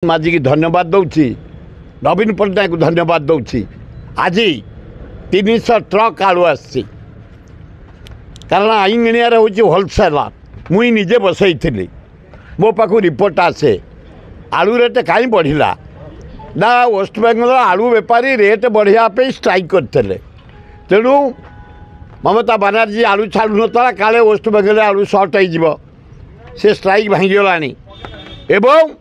माझी की धन्यवाद दौची नवीन पट्टनायक धन्यवाद दौची आज 300 ट्रक आलू आसी कारण आईंगणियार हूँ होलसेलर मुई निजे बसई मो पाक रिपोर्ट आसे आलू रेट कहीं बढ़ला ना वेस्ट बेंगल आलू बेपारी रेट बढ़िया स्ट्राइक करते तेणु ममता बानार्जी आलू छाड़ू ना काले वेस्ट बेंगल आलू सर्ट हो से स्ट्राइक भांगीगला एवं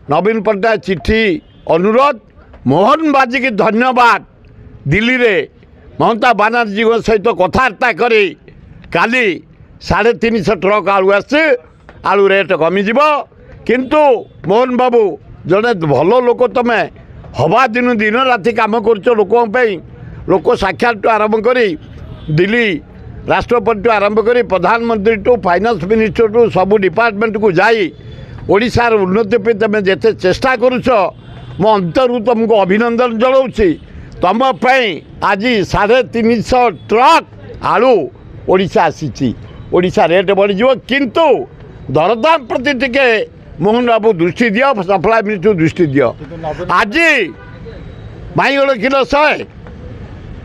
नवीन पट्टनायक चिठी अनुरोध मोहन बाजी की धन्यवाद दिल्ली रे ममता बानार्जी सहित कथबार्ता करी काली 350 ट्रक आलू आलू रेट कमिज किंतु मोहन बाबू जड़े भल लोक तुम हवा दिन दिन राति कम कर लोक साक्षात आरंभ करी दिल्ली राष्ट्रपति आरंभ करी प्रधानमंत्री टू फाइनेंस मिनिस्टर टू सबू डिपार्टमेंट को जाई ओडिशार उन्नति पे तुम जिते चेष्टा करुच मो अंतरु तुमको अभिनंदन जनाऊँगी तुम आज 350 ट्रक आलू ओडिशा आसी ओडिशा रेट बढ़ी किंतु दरदाम प्रति टिके मोहन बाबू दृष्टि दियो सप्लाई मिनिस्टर दृष्टि दियो आज बाईगण किलो 100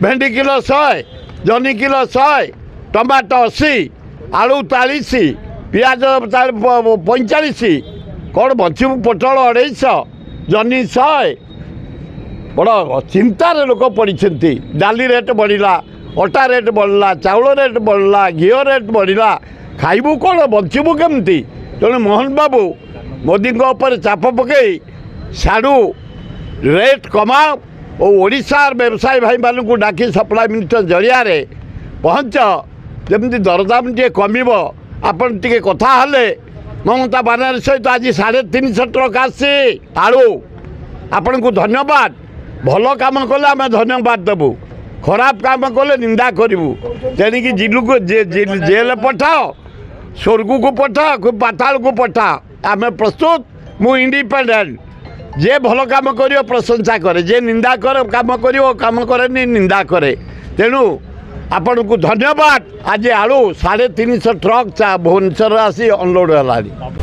भेंडी किलो 100 जनी किलो 100 टमाटो 80 आलू 40 पियाज 45 कौन बचू पोटल 250 जनी 100 बड़ चिंतार लोक पड़ी डाली रेट बढ़ला अटा रेट बढ़ला चाउल रेट बढ़ला घी रेट बढ़ला खाइबू कौन बचबू केमती तेणु मोहन बाबू मोदी चाप पकई साड़ू रेट कमाओ और ओडिशार व्यवसायी भाई मानू को डाकी सप्लाई मिनिस्टर जरिया पहुँच जमी दरदाम टे कम आपन टे कथा हेले ममता बानार्जी सहित आज 350 ट्रक आसी आलू आपण को धन्यवाद भल काम कले आम धन्यवाद देबू खराब काम कले निंदा करूँ तेणिकी जिलू को जेल पठाओ स्वर्ग को पठाओ पाताल को पठाओ आम प्रस्तुत मु इंडिपेंडेंट जे भल काम कर प्रशंसा करे जे निंदा कर काम करे निंदा करे तेणु आपण को धन्यवाद आज आलू 350 ट्रक भुवनेश्वर आसी अनलोड है।